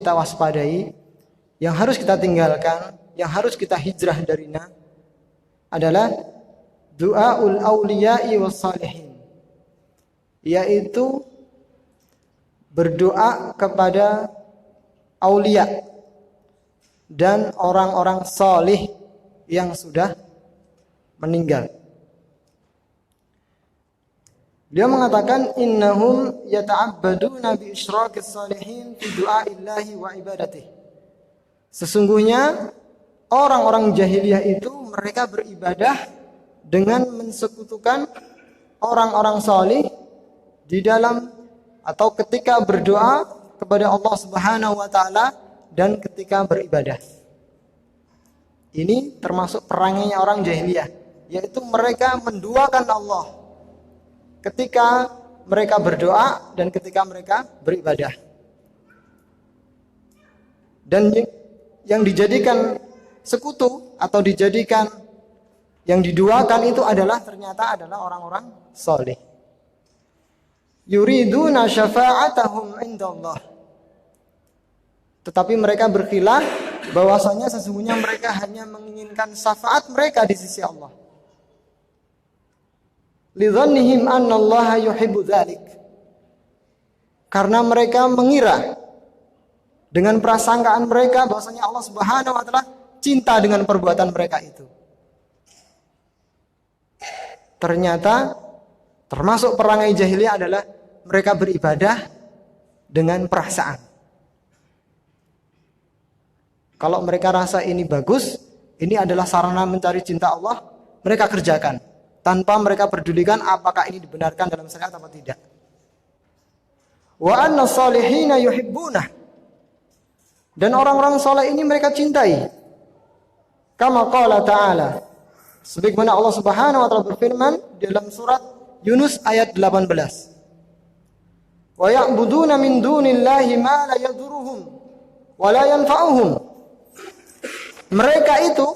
kita waspadai, yang harus kita tinggalkan, yang harus kita hijrah darinya adalah du'aul auliya'i was salihin, yaitu berdoa kepada aulia dan orang-orang salih yang sudah meninggal. Dia mengatakan innahum yata'abbaduna bi isyraqis salihin fi du'aillahi wa ibadatihi. Sesungguhnya orang-orang jahiliyah itu mereka beribadah dengan mensekutukan orang-orang salih di dalam atau ketika berdoa kepada Allah Subhanahu wa taala dan ketika beribadah. Ini termasuk perangainya orang jahiliyah, yaitu mereka menduakan Allah ketika mereka berdoa dan ketika mereka beribadah. Dan yang dijadikan sekutu atau dijadikan yang diduakan itu ternyata adalah orang-orang saleh. Yuriduna syafa'atahum indallah. Tetapi mereka berkhilaf bahwasanya sesungguhnya mereka hanya menginginkan syafaat mereka di sisi Allah. Lidzannihim annallaha yuhibbu dzalik. Karena mereka mengira dengan prasangkaan mereka bahwasanya Allah Subhanahu wa taala cinta dengan perbuatan mereka itu. Ternyata termasuk perangai jahiliyah adalah mereka beribadah dengan perasaan. Kalau mereka rasa ini bagus, ini adalah sarana mencari cinta Allah, mereka kerjakan tanpa mereka pedulikan apakah ini dibenarkan dalam syariat atau tidak. Wa anna salihina yuhibbunah. Dan orang-orang saleh ini mereka cintai. Kama qala ta'ala. Sebagaimana Allah Subhanahu wa taala berfirman dalam surat Yunus ayat 18. Wa ya'buduna min dunillahi ma la yadurruhum wa la yanfa'uhum. Mereka itu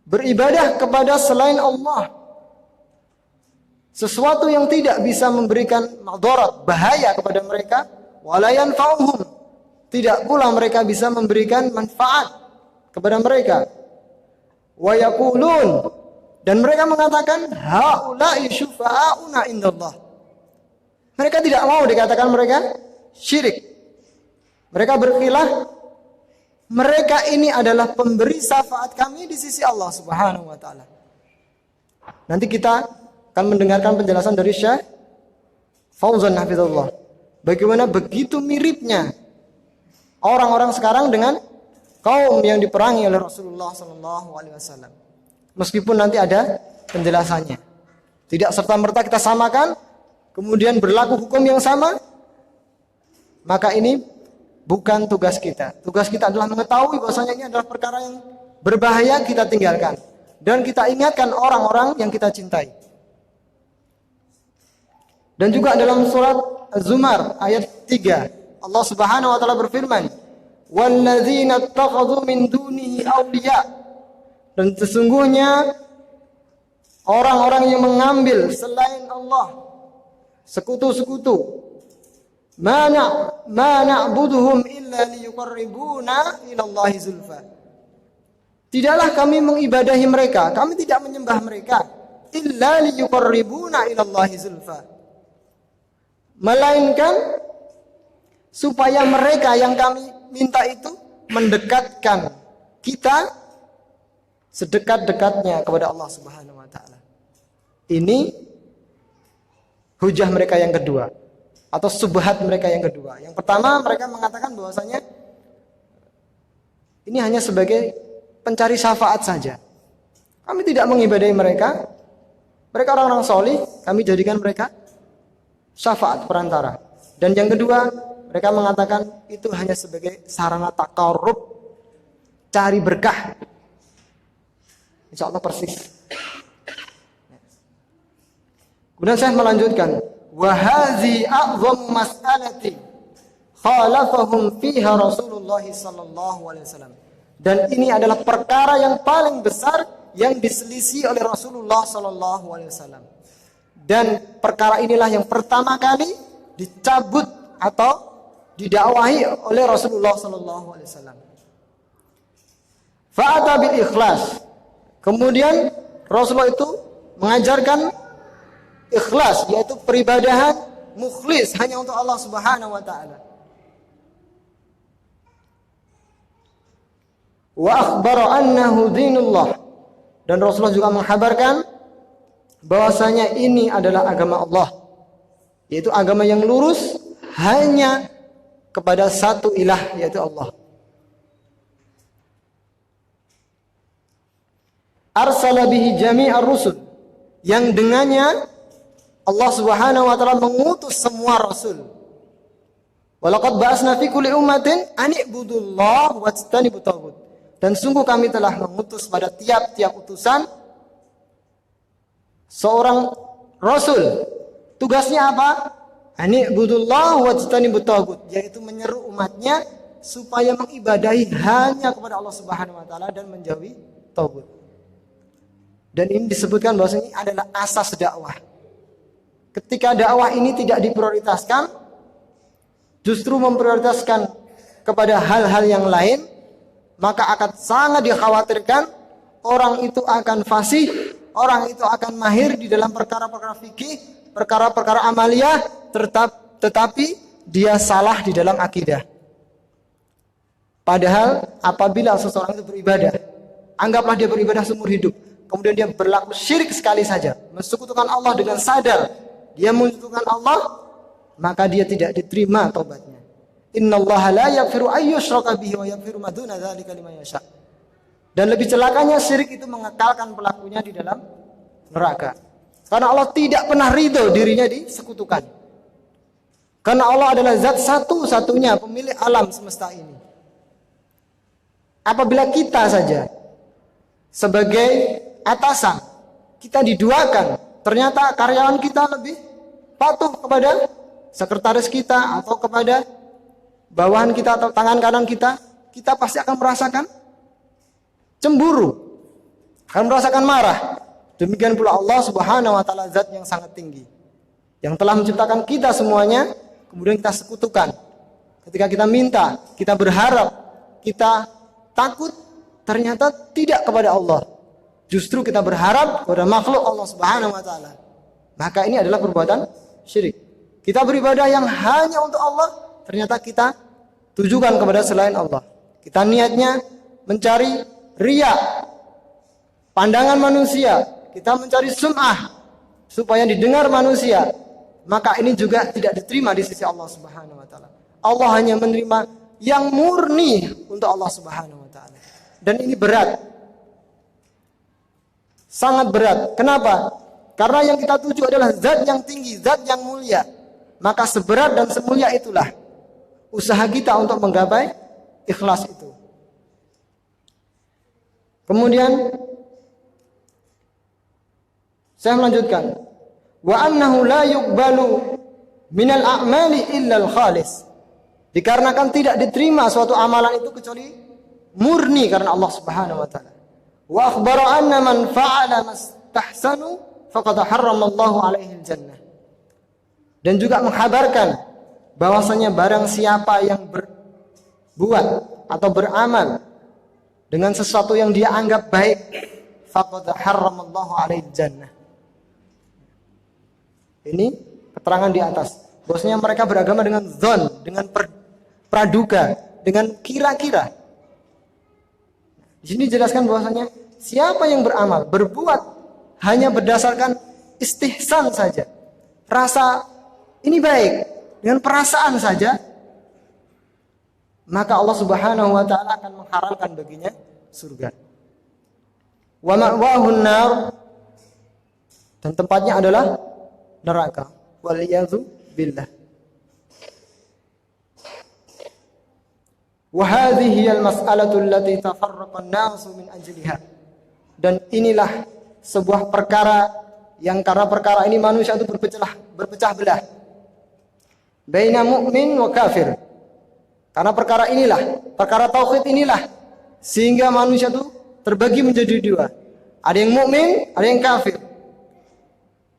beribadah kepada selain Allah, sesuatu yang tidak bisa memberikan madarat, bahaya kepada mereka, wala yanfa'uhum, tidak pula mereka bisa memberikan manfaat kepada mereka. Wa yaqulun, dan mereka mengatakan haula'i syufa'auna indallah. Mereka tidak mau dikatakan mereka syirik. Mereka berkhilaf, mereka ini adalah pemberi syafaat kami di sisi Allah Subhanahu wa taala. Nanti kita akan mendengarkan penjelasan dari Syekh Fauzan hafizallah. Bagaimana begitu miripnya orang-orang sekarang dengan kaum yang diperangi oleh Rasulullah sallallahu alaihi wasallam. Meskipun nanti ada penjelasannya. Tidak serta-merta kita samakan, kemudian berlaku hukum yang sama, maka ini bukan tugas kita. Tugas kita adalah mengetahui bahwasanya ini adalah perkara yang berbahaya, kita tinggalkan. Dan kita ingatkan orang-orang yang kita cintai. Dan juga dalam surat Az-Zumar ayat 3, Allah Subhanahu wa taala berfirman, "Walladzina ittakhadhu min dunihi awliya." Dan sesungguhnya orang-orang yang mengambil selain Allah sekutu-sekutu, ma na'buduhum illa liyuqarribuna ila Allahi zulfa. Tidaklah kami mengibadahi mereka, kami tidak menyembah mereka, illa liyuqarribuna ila Allahi zulfa. Melainkan supaya mereka yang kami minta itu mendekatkan kita sedekat-dekatnya kepada Allah Subhanahu wa taala. Ini hujah mereka yang kedua, atau subhat mereka yang kedua. Yang pertama, mereka mengatakan bahwasanya ini hanya sebagai pencari syafaat saja. Kami tidak mengibadahi mereka. Mereka orang-orang solih, kami jadikan mereka syafaat perantara. Dan yang kedua, mereka mengatakan itu hanya sebagai sarana taqarrub, cari berkah. Insya Allah persis. Kemudian saya melanjutkan, wa hadzi a'dhamu mas'alati khalafahum fiha Rasulullah sallallahu alaihi wasallam. Dan ini adalah perkara yang paling besar yang diselisih oleh Rasulullah sallallahu alaihi wasallam. Dan perkara inilah yang pertama kali dicabut atau didakwahi oleh Rasulullah sallallahu alaihi wasallam. Fa'ata bil ikhlas. Kemudian Rasulullah itu mengajarkan ikhlas, yaitu peribadahan mukhlis hanya untuk Allah Subhanahu wa taala. Wa akhbara annahu dinullah. Dan Rasulullah juga menghabarkan bahwasanya ini adalah agama Allah, yaitu agama yang lurus hanya kepada satu ilah, yaitu Allah. Arsala bihi jami'ar rusul, yang dengannya Allah Subhanahu wa taala mengutus semua rasul. Walaqad ba'asna fi kulli ummatin an i'budullaha wajtanibut taghut. Dan sungguh kami telah mengutus pada tiap-tiap utusan seorang rasul. Tugasnya apa? An i'budullaha wajtanibut taghut, yaitu menyeru umatnya supaya mengibadahi hanya kepada Allah Subhanahu wa taala dan menjauhi taghut. Dan ini disebutkan bahwasanya ini adalah asas dakwah. Ketika dakwah ini tidak diprioritaskan, justru memprioritaskan kepada hal-hal yang lain, maka akan sangat dikhawatirkan orang itu akan fasih, orang itu akan mahir di dalam perkara-perkara fikih, perkara-perkara amaliyah, tetapi dia salah di dalam akidah. Padahal apabila seseorang itu beribadah, anggaplah dia beribadah seumur hidup, kemudian dia berlaku syirik sekali saja, mensekutukan Allah dengan sadar, dia menyekutukan Allah, maka dia tidak diterima taubatnya. Innallaha la yaghfiru ayyushraka bihi wa yaghfiru ma duna dzalika liman yasha. Dan lebih celakanya syirik itu mengekalkan pelakunya di dalam neraka. Karena Allah tidak pernah ridho dirinya disekutukan. Karena Allah adalah zat satu-satunya pemilik alam semesta ini. Apabila kita saja sebagai atasan, kita diduakan, ternyata karyawan kita lebih patuh kepada sekretaris kita atau kepada bawahan kita atau tangan kanan kita, kita pasti akan merasakan cemburu, akan merasakan marah. Demikian pula Allah Subhanahu wa taala, zat yang sangat tinggi, yang telah menciptakan kita semuanya, kemudian kita sekutukan. Ketika kita minta, kita berharap, kita takut, ternyata tidak kepada Allah. Justru kita berharap kepada makhluk Allah Subhanahu wa taala. Maka ini adalah perbuatan syirik. Kita beribadah yang hanya untuk Allah, ternyata kita tujukan kepada selain Allah. Kita niatnya mencari riya, pandangan manusia, kita mencari sum'ah supaya didengar manusia. Maka ini juga tidak diterima di sisi Allah Subhanahu wa taala. Allah hanya menerima yang murni untuk Allah Subhanahu wa taala. Dan ini berat. Sangat berat. Kenapa? Karena yang kita tuju adalah zat yang tinggi, zat yang mulia. Maka seberat dan semulia itulah usaha kita untuk menggapai ikhlas itu. Kemudian saya melanjutkan, wa annahu la yuqbalu minal a'mali illa al-khalis. Dikarenakan tidak diterima suatu amalan itu kecuali murni karena Allah Subhanahu wa taala. Wa akhbara anna man fa'ala mastahsanu faqad harramallahu alaihi al-jannah. Dan juga menghabarkan bahwasanya barang siapa yang berbuat atau beramal dengan sesuatu yang dia anggap baik, faqad harramallahu alaihi al-jannah. Ini keterangan di atas. Bahwasanya mereka beragama dengan zon, dengan praduga, dengan kira-kira. Di sini jelaskan bahwasanya siapa yang beramal, berbuat hanya berdasarkan istihsan saja, rasa ini baik, dengan perasaan saja, maka Allah Subhanahu wa taala akan mengharamkan baginya surga. Wa ma'wahun nar, dan tempatnya adalah neraka. Wal iyadzu billah. Wa hadhihi al-mas'alatu allati tafarraqa an-nasu min ajliha. Dan inilah sebuah perkara yang karena perkara ini manusia itu berpecah belah. Baina mu'min wa kafir. Karena perkara inilah, perkara tauhid inilah, sehingga manusia itu terbagi menjadi dua. Ada yang mukmin, ada yang kafir.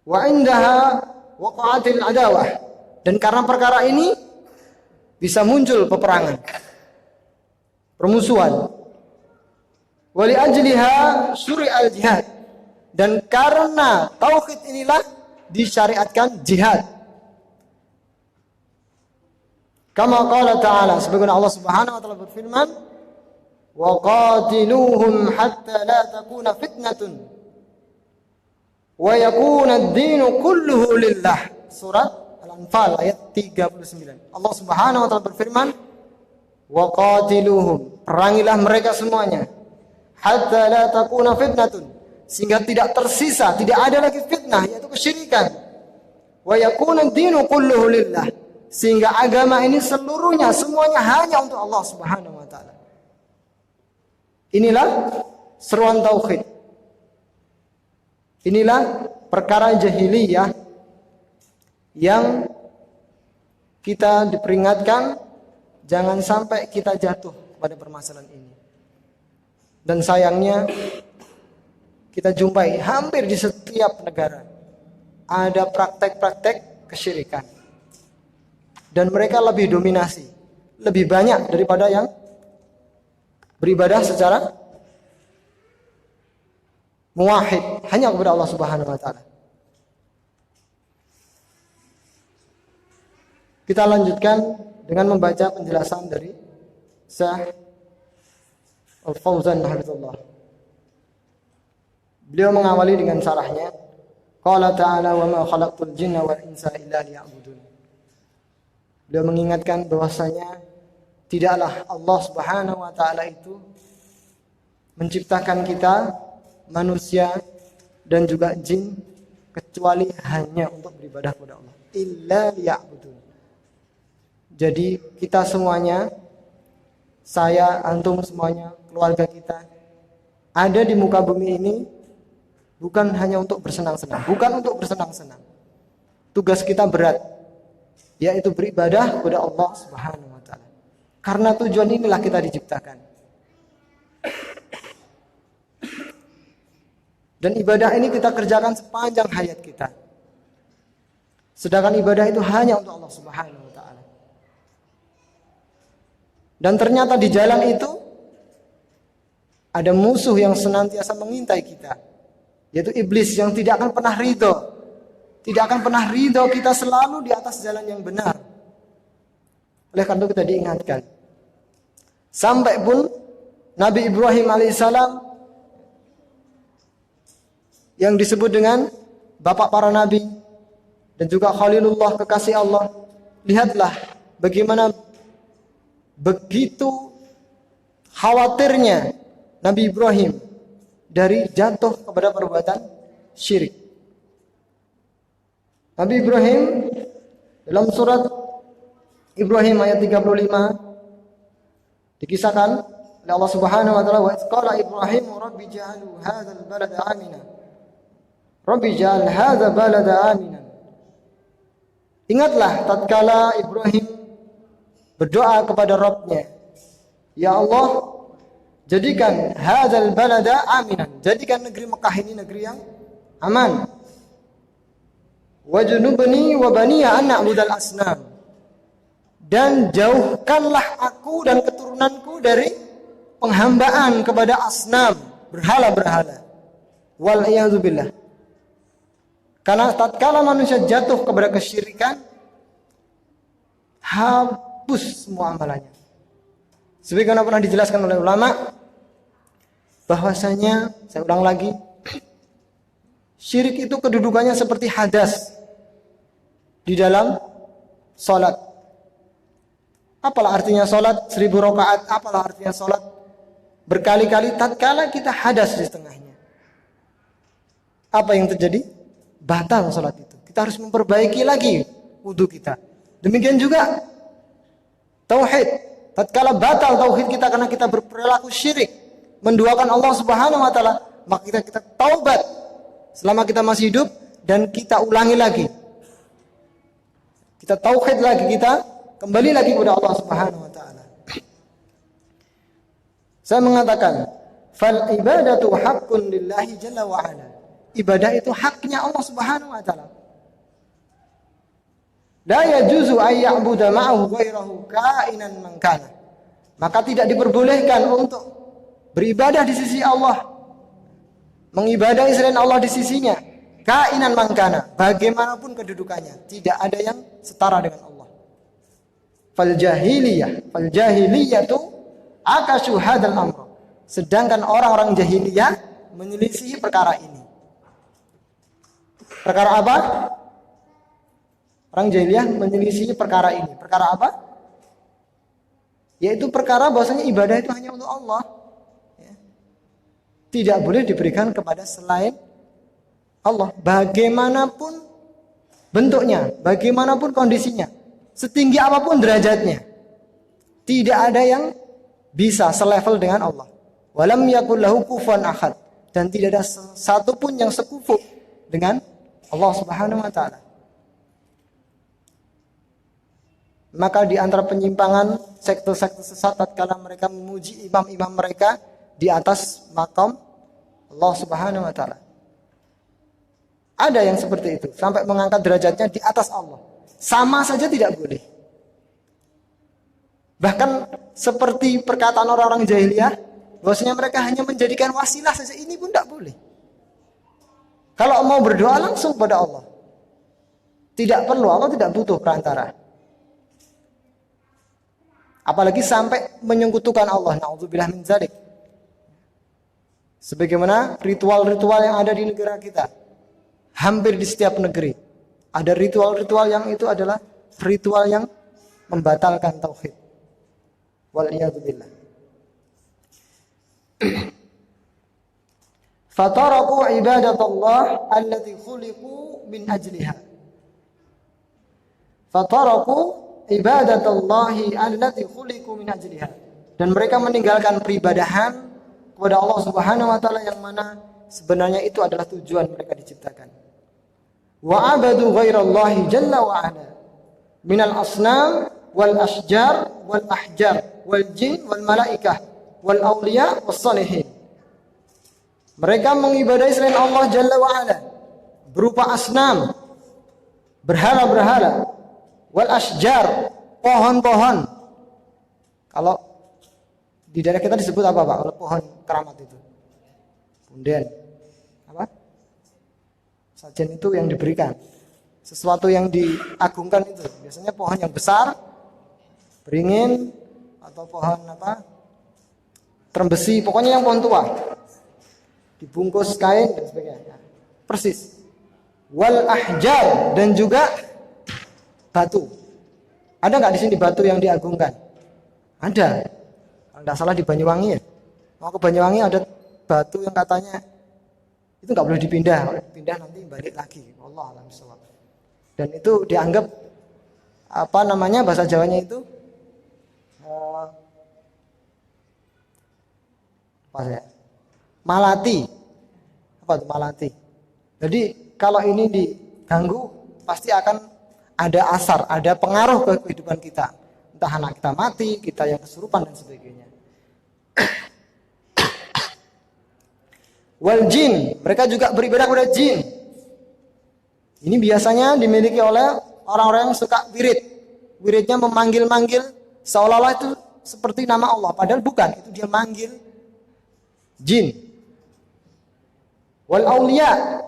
Wa indaha waqa'atil adawah. Dan karena perkara ini, bisa muncul peperangan, permusuhan. Wali ajliha syuri'al jihad, dan karena tauhid inilah disyariatkan jihad. Kama qala ta'ala, sebagaimana Allah Subhanahu wa taala berfirman, wa qatiluhum hatta la takuna fitnatun wa yakuna ad-dinu kulluhu lillah. Surat Al-Anfal ayat 39. Allah Subhanahu wa taala berfirman, wa qatiluhum, perangilah mereka semuanya, hatta la takuna fitnatun, sehingga tidak tersisa, tidak ada lagi fitnah, yaitu kesyirikan. Wa yakuna ad-dinu kulluhu lillah, sehingga agama ini seluruhnya, semuanya hanya untuk Allah Subhanahu wa taala. Inilah seruan tauhid. Inilah perkara jahiliyah yang kita diperingatkan jangan sampai kita jatuh pada permasalahan ini. Dan sayangnya kita jumpai hampir di setiap negara ada praktek-praktek kesyirikan. Dan mereka lebih dominasi, lebih banyak daripada yang beribadah secara muwahhid hanya kepada Allah Subhanahu wa taala. Kita lanjutkan dengan membaca penjelasan dari Syekh Al-Fauzan hafizahullah. Beliau mengawali dengan syarahnya, qala ta'ala wa ma khalaqtul jinna wal insa illa liya'budun. Beliau mengingatkan bahwasanya tidaklah Allah Subhanahu wa taala itu menciptakan kita manusia dan juga jin kecuali hanya untuk beribadah kepada Allah. Illa liya'budun. Jadi kita semuanya, saya, antum semuanya, keluarga kita ada di muka bumi ini bukan hanya untuk bersenang-senang, bukan untuk bersenang-senang. Tugas kita berat, yaitu beribadah kepada Allah Subhanahu wa taala. Karena tujuan inilah kita diciptakan. Dan ibadah ini kita kerjakan sepanjang hayat kita. Sedangkan ibadah itu hanya untuk Allah Subhanahu wa taala. Dan ternyata di jalan itu ada musuh yang senantiasa mengintai kita, yaitu iblis yang tidak akan pernah ridho. Tidak akan pernah ridho kita selalu di atas jalan yang benar. Oleh karena itu kita diingatkan. Sampai pun Nabi Ibrahim alaihissalam yang disebut dengan bapak para nabi dan juga Khalilullah, kekasih Allah. Lihatlah bagaimana begitu khawatirnya Nabi Ibrahim dari jatuh kepada perbuatan syirik. Nabi Ibrahim dalam surat Ibrahim ayat 35 dikisahkan oleh Allah Subhanahu wa taala, wa qala Ibrahim rabbi ja'al hadzal balada amina. Rabbi ja'al hadzal balada amina. Ingatlah tatkala Ibrahim berdoa kepada Rabb-Nya, ya Allah, jadikan hadzal balada aminan, jadikan negeri Mekah ini negeri yang aman. Wajnubni wa baniya an na'budal asnam, dan jauhkanlah aku dan keturunanku dari penghambaan kepada asnam, berhala-berhala. Wal iyadzubillah. Karena tatkala manusia jatuh kepada kesyirikan, hapus semua amalannya. Sebagaimana pernah dijelaskan oleh ulama bahwasanya, saya ulang lagi, syirik itu kedudukannya seperti hadas di dalam salat. Apalah artinya salat 1000 rakaat? Apalah artinya salat berkali-kali tatkala kita hadas di setengahnya? Apa yang terjadi? Batal salat itu. Kita harus memperbaiki lagi wudu kita. Demikian juga tauhid. Tatkala batal tauhid kita karena kita berperilaku syirik, menduakan Allah Subhanahu wa taala, maka kita taubat selama kita masih hidup dan kita ulangi lagi. Kita tauhid lagi, kita kembali lagi kepada Allah Subhanahu wa taala. Saya mengatakan, fal ibadatu haqqun lillahi jalla wa ala. Ibadah itu haknya Allah Subhanahu wa taala. La yajuzu ay ya'budu ma'ahu ghairahu ka'inan man kana. Maka tidak diperbolehkan untuk beribadah di sisi Allah, mengibadahi selain Allah di sisinya, kainan man kana, bagaimanapun kedudukannya, tidak ada yang setara dengan Allah. Fal jahiliyatu akasu hadzal amr. Sedangkan orang-orang jahiliyah menyelisihi perkara ini. Perkara apa? Orang jahiliyah menyelisihi perkara ini. Perkara apa? Yaitu perkara bahwasanya ibadah itu hanya untuk Allah. Ya. Tidak boleh diberikan kepada selain Allah. Bagaimanapun bentuknya, bagaimanapun kondisinya, setinggi apapun derajatnya, tidak ada yang bisa selevel dengan Allah. Walam yakul lahu kufuwan ahad. Dan tidak ada satu pun yang sekufu dengan Allah Subhanahu wa taala. Maka di antara penyimpangan sekte-sekte sesat tatkala mereka memuji imam-imam mereka di atas makam Allah Subhanahu wa taala. Ada yang seperti itu, sampai mengangkat derajatnya di atas Allah. Sama saja tidak boleh. Bahkan seperti perkataan orang-orang jahiliyah, bahwasanya mereka hanya menjadikan wasilah saja, ini pun tidak boleh. Kalau mau berdoa langsung pada Allah. Tidak perlu, Allah tidak butuh perantara. Apalagi sampai menyekutukan Allah. Na'udzubillah min dzalik. Sebagaimana ritual-ritual yang ada di negara kita. Hampir di setiap negeri. Ada ritual-ritual yang itu adalah ritual yang membatalkan tauhid. Wal'iyadzubillah. Fataraku ibadatullah allati khuliqu min ajliha. Fataraku ibadatullahi allati khuliqu min ajliha. Dan mereka meninggalkan peribadahan kepada Allah Subhanahu wa taala yang mana sebenarnya itu adalah tujuan mereka diciptakan. Wa abadu ghairallahi jalla wa ala minal asnam wal asjar wal ahjar wal jin wal malaikah wal awliya was salihin. Mereka mengibadahi selain Allah jalla wa ala berupa asnam, berhala-berhala, wal asjar, pohon-pohon. Kalau di daerah kita disebut apa Pak? Kalau pohon keramat itu. Punden. Apa? Sajen itu yang diberikan. Sesuatu yang diagungkan itu. Biasanya pohon yang besar, beringin, atau pohon apa? Trembesi, pokoknya yang pohon tua. Dibungkus kain dan sebagainya. Persis. Wal ahjar, dan juga batu. Ada nggak di sini batu yang diagungkan? Ada. Kalau nggak salah di Banyuwangi ya. Mau ke Banyuwangi ada batu yang katanya itu nggak boleh dipindah. Kalau dipindah nanti balik lagi. Wallahu a'lam bishawab. Dan itu dianggap apa namanya bahasa Jawanya itu apa ya? Malati. Apa itu malati? Jadi kalau ini diganggu pasti akan ada asar, ada pengaruh ke kehidupan kita. Entah anak kita mati, kita yang kesurupan dan sebagainya. Wal jin, mereka juga beribadah kepada jin. Ini biasanya dimiliki oleh orang-orang yang suka wirid. Wiridnya memanggil-manggil seolah-olah itu seperti nama Allah, padahal bukan, itu dia manggil jin. Wal auliya,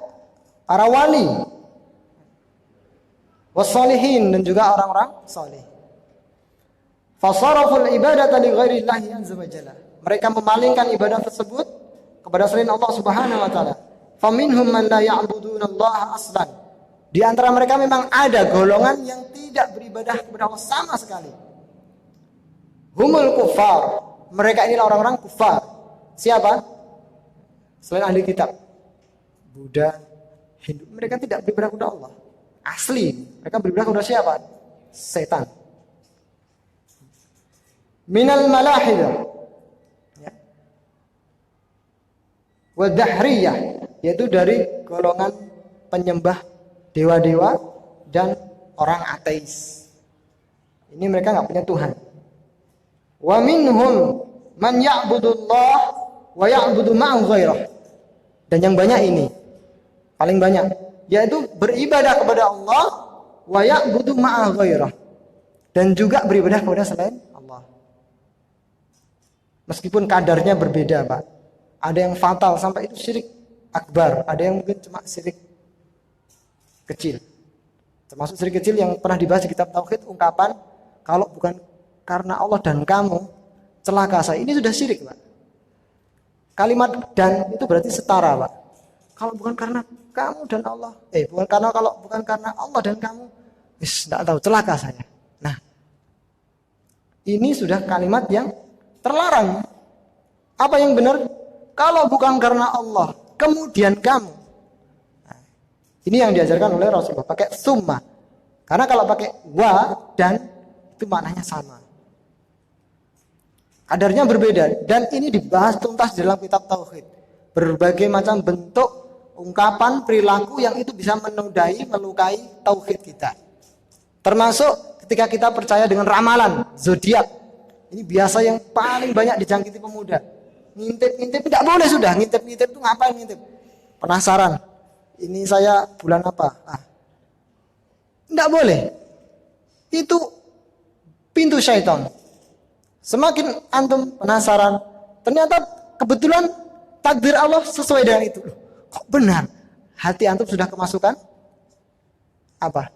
para wali. Wassalihin, dan juga orang-orang saleh. Fasaraful ibadata li ghairillahi azza wa jalla. Mereka memalingkan ibadah tersebut kepada selain Allah Subhanahu wa taala. Faminhum man la ya'budunallaha aslan. Di antara mereka memang ada golongan yang tidak beribadah kepada Allah sama sekali. Humul kuffar. Mereka inilah orang-orang kufar. Siapa? Selain ahli kitab. Buddha, Hindu, mereka tidak beribadah kepada Allah. Asli, mereka beribadah kepada siapa? Setan. Minal malahidah, ya. Wal dahriyah, yaitu dari golongan penyembah dewa-dewa dan orang ateis. Ini mereka nggak punya Tuhan. Wa minhum man ya'budullah wa ya'budu ma'ahu ghairah. Dan yang banyak ini, paling banyak, yaitu beribadah kepada Allah, wa ya'budu ma'a ghairah, dan juga beribadah kepada selain Allah. Meskipun kadarnya berbeda, Pak. Ada yang fatal sampai itu syirik akbar, ada yang mungkin cuma syirik kecil. Termasuk syirik kecil yang pernah dibahas di kitab Tauhid, ungkapan kalau bukan karena Allah dan kamu, celaka saya. Ini sudah syirik, Pak. Kalimat dan itu berarti setara, Pak. Kalau bukan karena kamu dan Allah, kalau bukan karena Allah dan kamu, tidak tahu, celaka saya. Nah, ini sudah kalimat yang terlarang. Apa yang benar? Kalau bukan karena Allah, kemudian kamu. Nah, ini yang diajarkan oleh Rasulullah, pakai summa. Karena kalau pakai wa dan itu maknanya sama. Kadarnya berbeda, dan ini dibahas tuntas dalam kitab Tauhid. Berbagai macam bentuk ungkapan perilaku yang itu bisa menodai, melukai tauhid kita. Termasuk ketika kita percaya dengan ramalan zodiak. Ini biasa yang paling banyak dijangkiti pemuda. Ngintip-ngintip tidak boleh sudah. Ngintip-ngintip itu ngapain ngintip? Penasaran. Ini saya bulan apa? Tidak boleh. Itu pintu syaitan. Semakin antum penasaran, ternyata kebetulan takdir Allah sesuai dengan itu. Kok benar? Hati antum sudah kemasukan apa?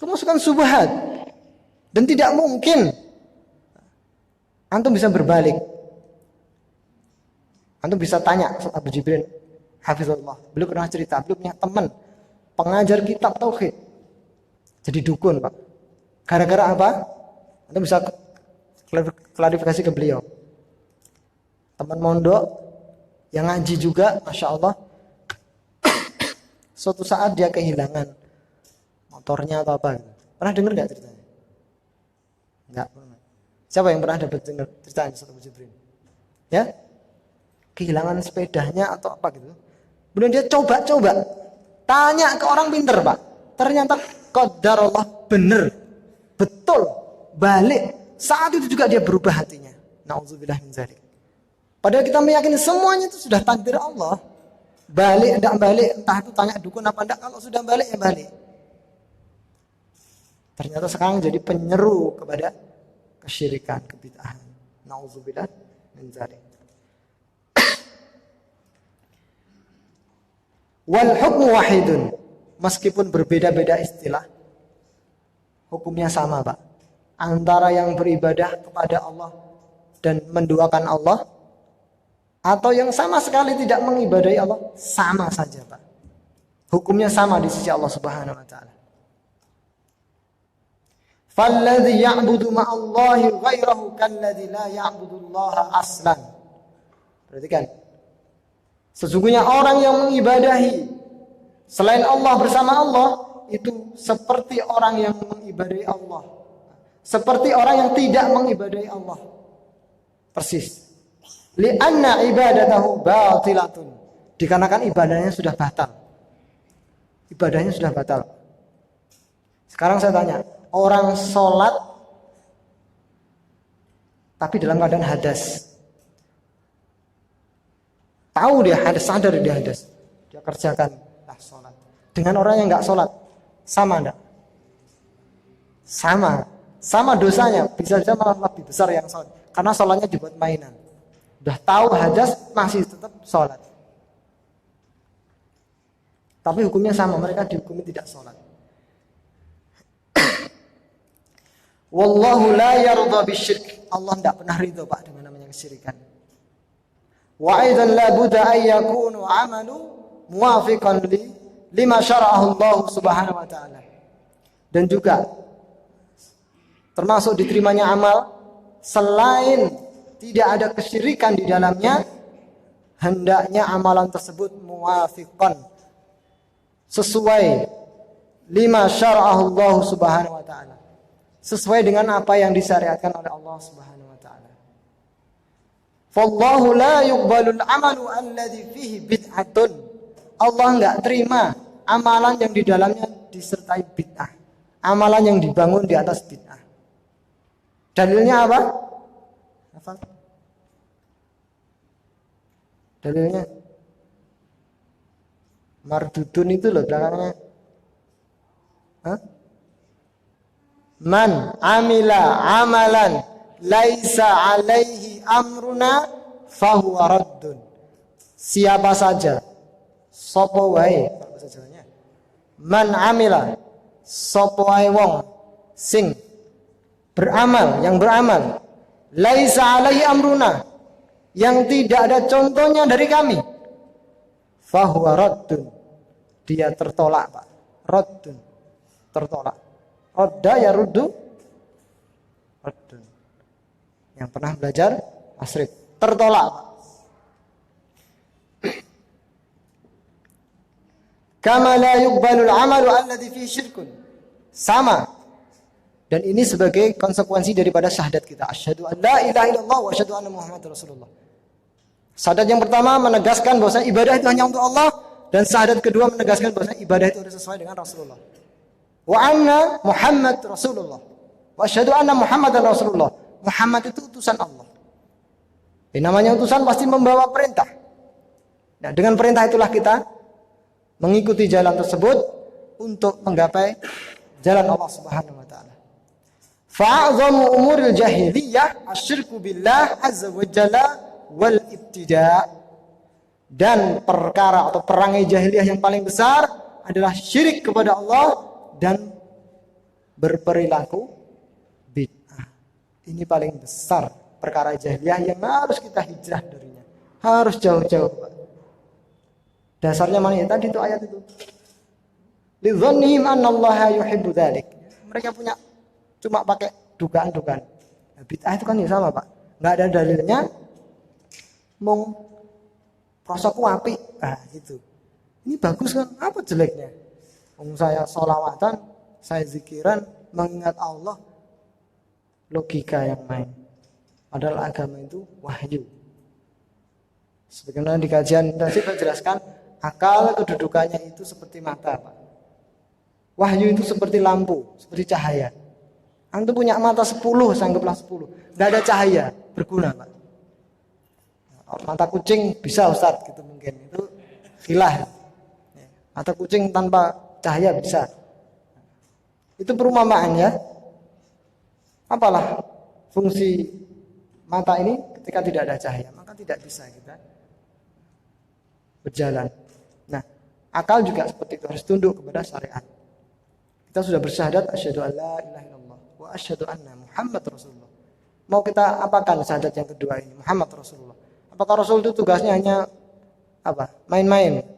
Kemasukan subhat. Dan tidak mungkin antum bisa berbalik. Antum bisa tanya Abu Jibril Hafizullah. Beliau pernah cerita, beliau punya teman pengajar kitab Tauhid. Jadi dukun, Pak. Gara-gara apa? Antum bisa klarifikasi ke beliau. Teman mondok yang ngaji juga, Masya Allah. Suatu saat dia kehilangan motornya atau apa. Pernah dengar gak ceritanya? Enggak pernah. Siapa yang pernah dapat dengar ceritanya Ustaz Abu Jibril? Ya? Kehilangan sepedanya atau apa gitu. Kemudian dia coba-coba. Tanya ke orang pinter, Pak. Ternyata qadarullah benar. Betul. Balik. Saat itu juga dia berubah hatinya. Nauzubillah min dzalik. Padahal kita meyakini semuanya itu sudah takdir Allah. Balik, tidak balik, entah itu tanya dukun apa tidak. Kalau sudah balik, ya balik. Ternyata sekarang jadi penyeru kepada kesyirikan, kebid'ahan. Nauzubillah min dzalik. Wal hukmu wahidun. Meskipun berbeda-beda istilah, hukumnya sama, Pak. Antara yang beribadah kepada Allah dan menduakan Allah, atau yang sama sekali tidak mengibadahi Allah, sama saja, Pak. Hukumnya sama di sisi Allah Subhanahu wa taala. Falladzi ya'budu ma'allahi ghairahu kalladzi la ya'budu Allah aslan. Perhatikan. Sesungguhnya orang yang mengibadahi selain Allah bersama Allah itu seperti orang yang mengibadahi Allah. Seperti orang yang tidak mengibadahi Allah. Persis. Li'anna ibadatahu batilatun. Dikarenakan ibadahnya sudah batal. Ibadahnya sudah batal. Sekarang saya tanya, orang sholat tapi dalam keadaan hadas. Tahu dia hadas, sadar dia hadas. Dia kerjakan sholat. Dengan orang yang enggak sholat, sama enggak? Sama dosanya, bisa saja malah lebih besar yang sholat. Karena sholatnya dibuat mainan. Udah tahu hadas, masih tetap sholat. Tapi hukumnya sama, mereka dihukumi tidak sholat. Wallahu la yarda bisyirk. Allah tidak pernah ridho, Pak, dengan namanya kesyirikan. Wa aidan la budda ay yakunu amalu muwafiqan lima syara'ahu Allah Subhanahu wa taala. Dan juga termasuk diterimanya amal selain tidak ada kesyirikan di dalamnya, hendaknya amalan tersebut muwafiqan, sesuai lima syara'ahu Allah Subhanahu wa taala. Sesuai dengan apa yang disyariatkan oleh Allah Subhanahu wa taala. Fallahu la yuqbalul amalu alladhi fihi bid'atun. Allah enggak terima amalan yang di dalamnya disertai bid'ah. Amalan yang dibangun di atas bid'ah. Dalilnya apa? Apa? Dalilnya mardudun itu loh belakangnya Hah? Man amila amalan laisa alaihi amruna fahuwa raddun. Siapa saja, sapa wae bahasa Jawanya. Man amila, sapa wae wong sing beramal, yang beramal laisa alaihi amruna, yang tidak ada contohnya dari kami, fahuwa raddun, dia tertolak, Pak. Raddun, tertolak. Radda ya ruddu, raddun. Yang pernah belajar asrif, tertolak, Pak. Kama la yuqbalul amalu alladhi fihi syirkun. Sama. Dan ini sebagai konsekuensi daripada syahadat kita. Asyhadu an la ilaha illallah wa asyhadu anna Muhammadar Rasulullah. Syahadat yang pertama menegaskan bahwa ibadah itu hanya untuk Allah, dan syahadat kedua menegaskan bahwa ibadah itu harus sesuai dengan Rasulullah. Wa anna Muhammad Rasulullah. Wa asyhadu anna Muhammadar Rasulullah. Muhammad itu utusan Allah. Namanya utusan pasti membawa perintah. Nah, dengan perintah itulah kita mengikuti jalan tersebut untuk menggapai jalan Allah Subhanahu wa taala. Fa'azamu umuril jahiliyah asyirku billah azza wa jalla wal ibtida'. Dan perkara atau perangai jahiliyah yang paling besar adalah syirik kepada Allah dan berperilaku bid'ah. Ini paling besar perkara jahiliyah yang harus kita hijrah darinya. Harus jauh-jauh. Dasarnya mana ya? Tadi itu ayat itu. Lidzannihim annallaha yuhibbu dzalik. Mereka punya cuma pakai dugaan-dugaan. Nah, bid'ah itu kan ya sama, Pak. Enggak ada dalilnya. Mong prosoku apik. Nah, gitu. Ini bagus kan? Apa jeleknya? Saya sholawatan, saya zikiran, mengingat Allah. Logika yang main. Padahal agama itu wahyu. Sebagaimana di kajian tadi saya jelaskan, akal kedudukannya itu seperti mata, Pak. Wahyu itu seperti lampu, seperti cahaya. Antum punya mata 10, sangguplah 10. Enggak ada cahaya, berguna, Pak. Mata kucing bisa, Ustaz, gitu mungkin. Itu khilaf. Mata kucing tanpa cahaya bisa. Itu perumpamaan ya. Apalah fungsi mata ini ketika tidak ada cahaya, maka tidak bisa kita berjalan. Nah, akal juga seperti itu, harus tunduk kepada syariat. Kita sudah bersyahadat asyhadu an la ilaha illallah wa asyhadu anna Muhammad Rasulullah. Mau kita apakan syahadat yang kedua ini, Muhammad Rasulullah? Apakah Rasul itu tugasnya hanya apa? Main-main?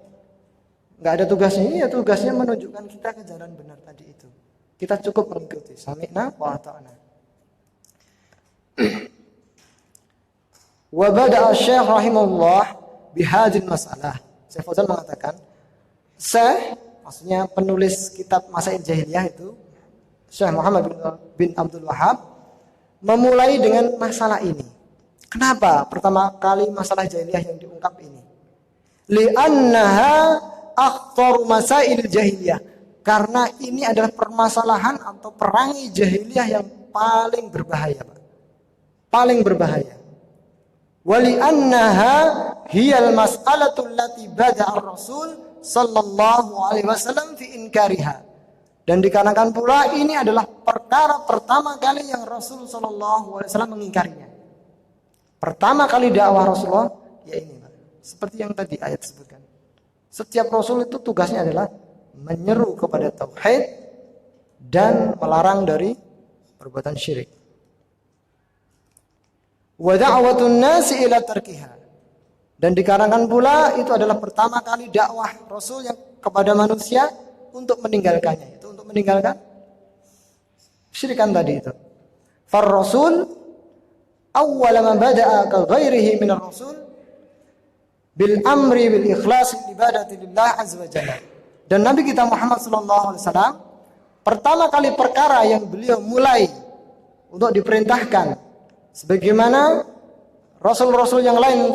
Enggak ada tugasnya. Iya, tugasnya menunjukkan kita ke jalan benar tadi itu. Kita cukup mengikuti. Sami'na wa ata'na. Wa bada'a Syekh rahimahullah bihadil masalah. Syekh Fauzan mengatakan, maksudnya penulis kitab Masail Jahiliyah itu, Syekh Muhammad bin Abdul Wahhab, memulai dengan masalah ini. Kenapa pertama kali masalah jahiliyah yang diungkap ini? Li'annaha akhtar masail jahiliyah. Karena ini adalah permasalahan atau perangai jahiliyah yang paling berbahaya, Pak. Paling berbahaya. Wali'annaha hiyal mas'alatul lati bada'a ar-rasul sallallahu alaihi wasallam fi inkariha. Dan dikarenakan pula ini adalah perkara pertama kali yang Rasul sallallahu alaihi wasallam mengingkarinya. Pertama kali dakwah Rasulullah ya ini, Pak. Seperti yang tadi ayat sebutkan. Setiap Rasul itu tugasnya adalah menyeru kepada tauhid dan melarang dari perbuatan syirik. Wa da'watun nasi ila tarkiha. Dan dikarenakan pula itu adalah pertama kali dakwah Rasul yang kepada manusia untuk meninggalkannya. Itu untuk meninggalkan syirikan tadi itu. Far Rasul awwal ma bada'a ka ghairihi min ar-rasul bil amri bil ikhlas ibadati lillah azza wa jalla. Dan Nabi kita Muhammad sallallahu alaihi wasallam pertama kali perkara yang beliau mulai untuk diperintahkan sebagaimana rasul-rasul yang lain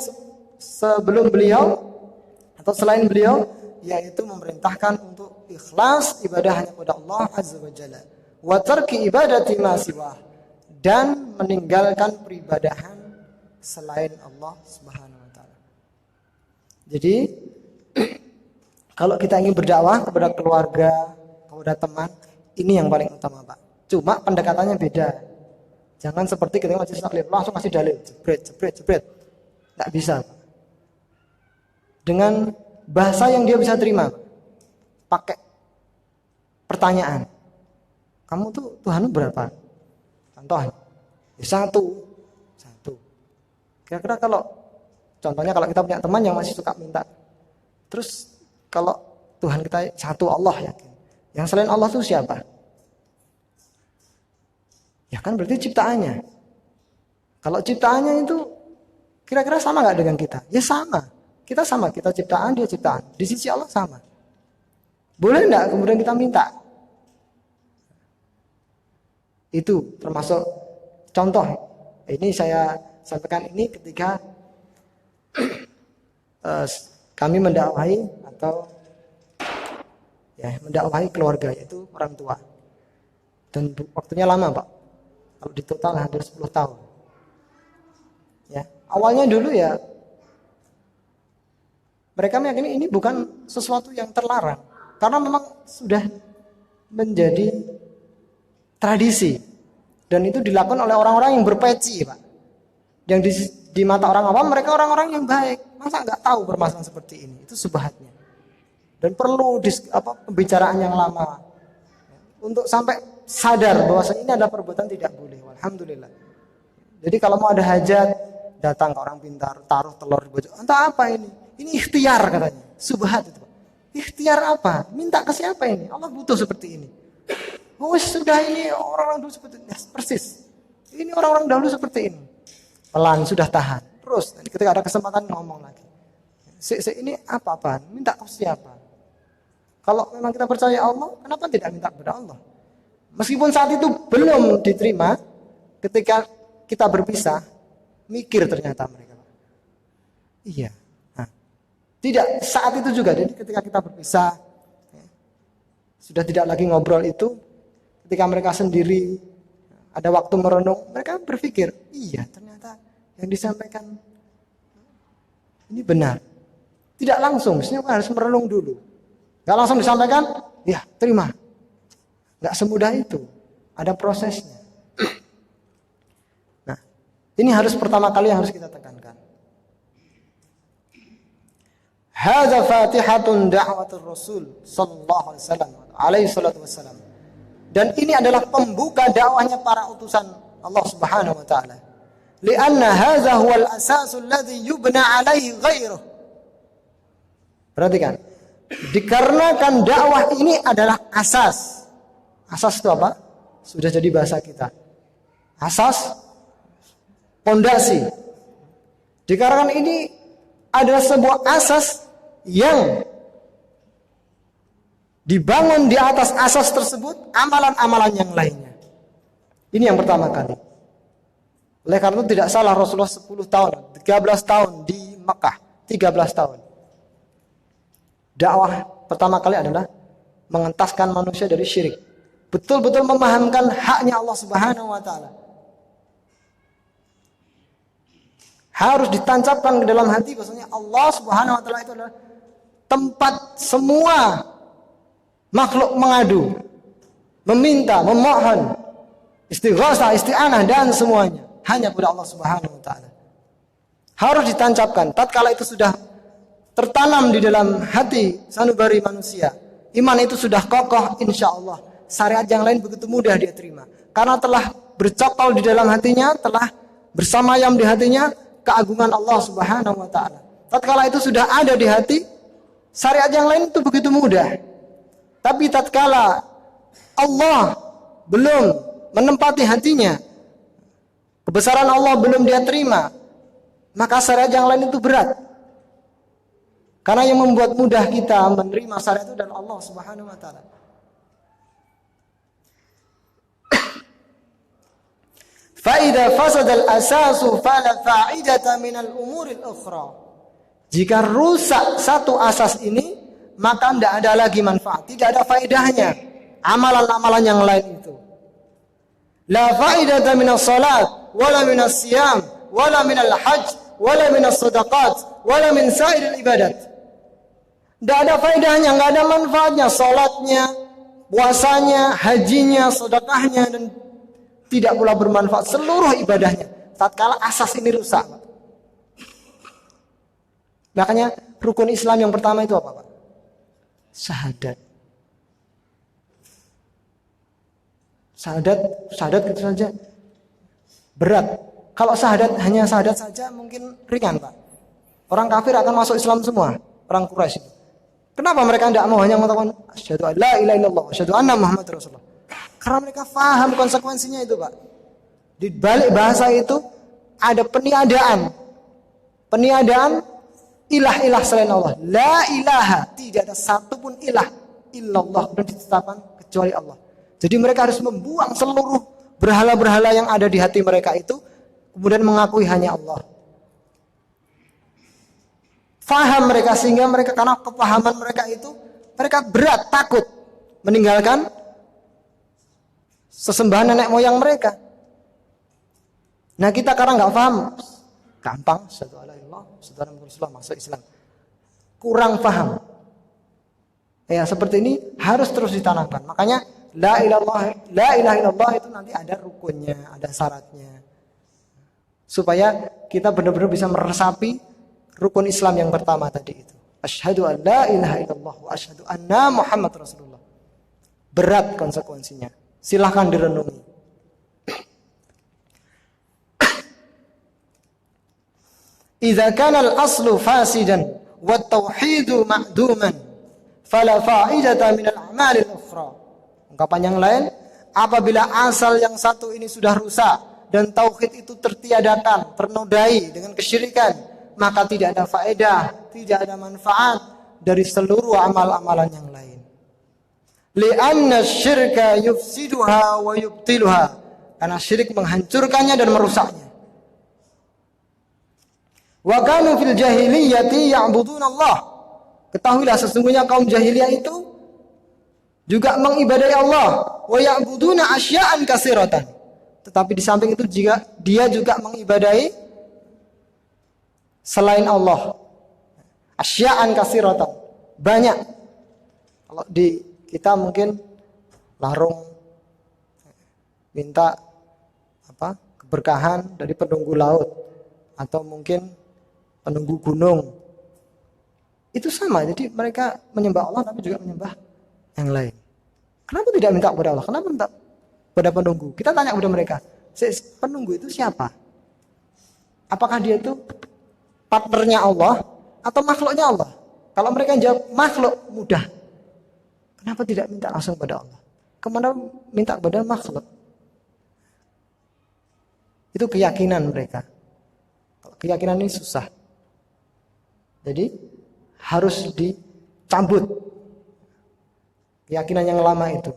sebelum beliau atau selain beliau, yaitu memerintahkan untuk ikhlas ibadah hanya kepada Allah azza wa jalla wa tarki ibadati ma siwah, dan meninggalkan peribadahan selain Allah Subhanahu wa taala. Jadi kalau kita ingin berdakwah kepada keluarga, kepada teman, Ini yang paling utama, Pak. Cuma pendekatannya beda. Jangan seperti ketika majelis taklim langsung kasih dalil, jebret. Nggak bisa, Pak. Dengan bahasa yang dia bisa terima, pakai pertanyaan. Kamu tuh Tuhanmu berapa? Contohnya, satu. Kira-kira contohnya kalau kita punya teman yang masih suka minta, terus kalau Tuhan kita satu Allah yakin, yang selain Allah itu siapa? Ya kan berarti ciptaannya. Kalau ciptaannya itu kira-kira sama nggak dengan kita? Ya sama. Kita sama, kita ciptaan, dia ciptaan. Di sisi Allah sama. Boleh nggak kemudian kita minta? Itu termasuk contoh. Ini saya sampaikan ini ketika kami mendakwahi atau mendakwahi keluarga, yaitu orang tua. Dan waktunya lama, Pak. Kalau di total hampir 10 tahun. Ya, awalnya dulu ya mereka meyakini ini bukan sesuatu yang terlarang karena memang sudah menjadi tradisi dan itu dilakukan oleh orang-orang yang berpeci, Pak. Yang di mata orang awam mereka orang-orang yang baik. Masa nggak tahu permasalahan seperti ini? Itu subhatnya. Dan perlu pembicaraan yang lama untuk sampai sadar bahwa ini adalah perbuatan tidak boleh. Alhamdulillah. Jadi kalau mau ada hajat, datang ke orang pintar, taruh telur di bojok. Entah apa ini? Ini ikhtiar katanya. Subhat itu, Pak. Ikhtiar apa? Minta ke siapa ini? Allah butuh seperti ini. Oh sudah, ini orang-orang dulu seperti ini. Persis. Ini orang-orang dahulu seperti ini. Pelan, sudah tahan. Terus ketika ada kesempatan ngomong lagi. Ini apa-apaan? Minta ke siapa? Kalau memang kita percaya Allah, kenapa tidak minta kepada Allah? Meskipun saat itu belum diterima, ketika kita berpisah, mikir ternyata mereka. Iya. Nah, tidak saat itu juga. Jadi ketika kita berpisah, sudah tidak lagi ngobrol itu. Ketika mereka sendiri, ada waktu merenung, mereka berpikir, iya ternyata yang disampaikan ini benar. Tidak langsung, mestinya harus merenung dulu. Gak langsung disampaikan, ya terima. Gak semudah itu, ada prosesnya. Nah, ini harus pertama kali yang harus kita tekankan. Hadza fatihatun da'watur Rasul sallallahu alaihi wasallam. Dan ini adalah pembuka dakwahnya para utusan Allah Subhanahu wa taala. Lianna hadza huwal asasul ladzi yubna alaihi ghairuh. Perhatikan. Dikarenakan dakwah ini adalah asas. Asas itu apa? Sudah jadi bahasa kita. Asas, pondasi. Dikarenakan ini adalah sebuah asas yang dibangun di atas asas tersebut amalan-amalan yang lainnya. Ini yang pertama kali. Oleh karena itu tidak salah Rasulullah 10 tahun, 13 tahun di Mekah, 13 tahun. Dakwah pertama kali adalah mengentaskan manusia dari syirik. Betul-betul memahamkan haknya Allah Subhanahu wa taala. Harus ditancapkan ke dalam hati bahwasanya Allah Subhanahu wa taala itu adalah tempat semua makhluk mengadu, meminta, memohon, istighosah, isti'anah dan semuanya hanya kepada Allah Subhanahu wa taala. Harus ditancapkan. Tatkala itu sudah tertanam di dalam hati sanubari manusia, iman itu sudah kokoh, insyaallah syariat yang lain begitu mudah dia terima. Karena telah bercokol di dalam hatinya, telah bersamayam di hatinya keagungan Allah Subhanahu wa taala. Tatkala itu sudah ada di hati, syariat yang lain itu begitu mudah. Tapi tatkala Allah belum menempati hatinya, kebesaran Allah belum dia terima, maka syariat yang lain itu berat. Karena yang membuat mudah kita menerima syariat itu adalah Allah Subhanahu wa taala. Fa idza fasada al-asasu fala fa'idata min al-umuri al-ukhra. Jika rusak satu asas ini, maka tidak ada lagi manfaat, tidak ada faedahnya amalan-amalan yang lain itu. La faidata minas salat, wala minas siyam, wala minal hajj, wala minas sadaqat, wala min sa'iril ibadat. Tidak ada faedahnya, tidak ada manfaatnya salatnya, puasanya, hajinya, sedekahnya, dan tidak pula bermanfaat seluruh ibadahnya tatkala asas ini rusak. Makanya rukun Islam yang pertama itu apa, Pak? Syahadat. Syahadat gitu saja berat. Kalau hanya syahadat saja mungkin ringan, Pak. Orang kafir akan masuk Islam semua, orang Quraisy itu. Kenapa mereka tidak mau hanya mengatakan asyhadu an la ilaha illallah, asyhadu anna Muhammadar Rasulullah? Karena mereka paham konsekuensinya itu, Pak. Di balik bahasa itu ada peniadaan ilah-ilah selain Allah. La ilaha, tidak ada satupun ilah illallah dan ditetapkan kecuali Allah. Jadi mereka harus membuang seluruh berhala-berhala yang ada di hati mereka itu, kemudian mengakui hanya Allah. Faham mereka, sehingga mereka, karena kepahaman mereka itu, mereka berat, takut meninggalkan sesembahan nenek moyang mereka. Nah kita karena nggak paham, gampang, asyhadu alla ilaha illallah, asyhadu anna Muhammadar Rasulullah, masuk Islam. Kurang paham. Ya seperti ini harus terus ditanamkan. Makanya la ilaha illallah itu nanti ada rukunnya, ada syaratnya. Supaya kita benar-benar bisa meresapi rukun Islam yang pertama tadi itu. Asyhadu an la ilaha illallah wa asyhadu anna Muhammadar Rasulullah. Berat konsekuensinya. Silahkan direnungi. Idza kana al-aslu fasidan wa at-tauhidu ma'duman fala fa'idata min al-a'mal al-ukhra. Ungkapan yang lain, apabila asal yang satu ini sudah rusak dan tauhid itu tertiadakan, ternodai dengan kesyirikan, maka tidak ada faedah, tidak ada manfaat dari seluruh amal-amalan yang lain. Li'anna syirka yufsiduha wa yubtiluha. Karena syirik menghancurkannya dan merusaknya. Wa kanu fil jahiliyati ya'budun Allah. Ketahuilah sesungguhnya kaum jahiliyah itu juga mengibadai Allah. Wa ya'buduna asya'an katsiratan. Tetapi di samping itu dia juga mengibadai selain Allah. Asya'an katsiratan. Banyak. Kalau di kita mungkin larung minta keberkahan dari penunggu laut, atau mungkin penunggu gunung. Itu sama. Jadi mereka menyembah Allah tapi juga menyembah yang lain. Kenapa tidak minta kepada Allah? Kenapa minta kepada penunggu? Kita tanya kepada mereka, penunggu itu siapa? Apakah dia itu partnernya Allah atau makhluknya Allah? Kalau mereka jawab makhluk, mudah. Kenapa tidak minta langsung kepada Allah? Kemana minta kepada makhluk? Itu keyakinan mereka. Keyakinan ini susah. Jadi harus dicabut keyakinan yang lama itu.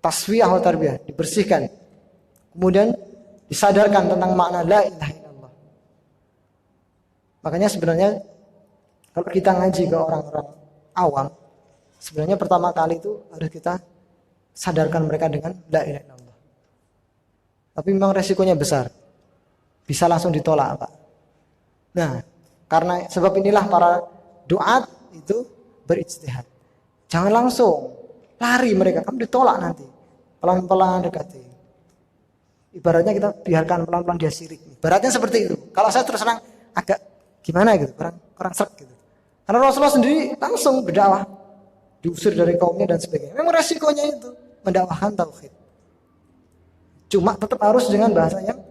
Tasfiyah wa tarbiyah, dibersihkan. Kemudian disadarkan tentang makna la ilaha illallah. Makanya sebenarnya kalau kita ngaji ke orang-orang awam, sebenarnya pertama kali itu harus kita sadarkan mereka dengan la ilaha illallah. Tapi memang resikonya besar. Bisa langsung ditolak, Pak. Nah, karena sebab inilah para duat itu berijtihad. Jangan langsung lari mereka, kamu ditolak nanti. Pelan-pelan dekati. Ibaratnya kita biarkan pelan-pelan dia sirik. Ibaratnya seperti itu. Kalau saya terus terang agak gimana gitu, kurang sreg gitu. Karena Rasulullah sendiri langsung berdakwah, diusir dari kaumnya dan sebagainya. Memang resikonya itu mendakwahkan tauhid. Cuma tetap harus dengan bahasa yang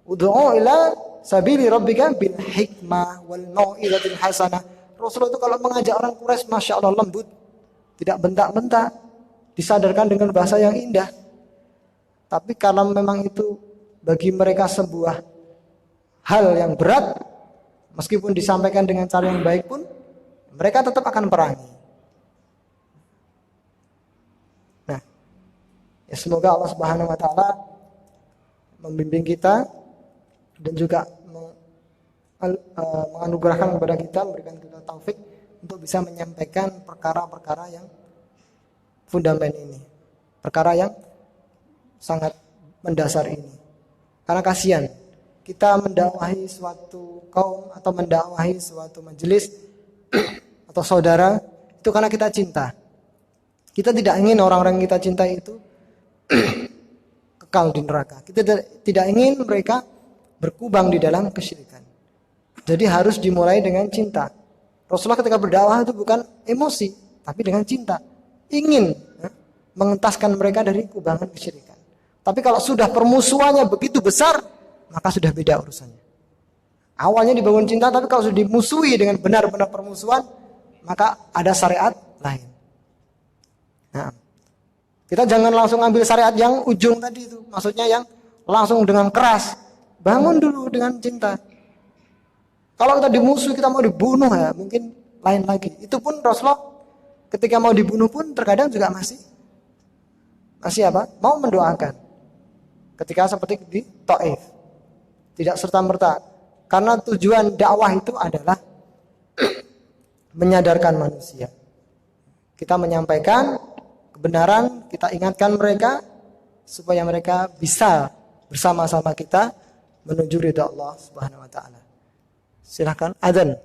ud'u ila sabili rabbika bil hikmah wal mau'izatil hasanah. Rasulullah itu kalau mengajak orang Quraisy, Masya Allah, lembut, tidak bentak-bentak, disadarkan dengan bahasa yang indah. Tapi karena memang itu bagi mereka sebuah hal yang berat, meskipun disampaikan dengan cara yang baik pun, mereka tetap akan perangi. Nah, ya semoga Allah Subhanahu wa taala membimbing kita dan juga menganugerahkan kepada kita, memberikan kita taufik untuk bisa menyampaikan perkara-perkara yang fundamental ini, perkara yang sangat mendasar ini. Karena kasihan kita mendakwahi suatu kaum atau mendakwahi suatu majelis atau saudara itu karena kita cinta. Kita tidak ingin orang-orang yang kita cintai itu kekal di neraka. Kita tidak ingin mereka berkubang di dalam kesyirikan. Jadi harus dimulai dengan cinta. Rasulullah ketika berdakwah itu bukan emosi, tapi dengan cinta. Ingin mengentaskan mereka dari kubangan kesyirikan. Tapi kalau sudah permusuhannya begitu besar, maka sudah beda urusannya. Awalnya dibangun cinta, tapi kalau sudah dimusuhi dengan benar-benar permusuhan, maka ada syariat lain. Nah, kita jangan langsung ambil syariat yang ujung tadi itu, maksudnya yang langsung dengan keras. Bangun dulu dengan cinta. Kalau kita dimusuhi, kita mau dibunuh ya, mungkin lain lagi. Itu pun Rasulullah ketika mau dibunuh pun terkadang juga masih apa? Mau mendoakan. Ketika seperti di Taif. Tidak serta-merta. Karena tujuan dakwah itu adalah menyadarkan manusia. Kita menyampaikan kebenaran, kita ingatkan mereka supaya mereka bisa bersama-sama kita menuju ridha Allah Subhanahu wa taala. Silakan adzan.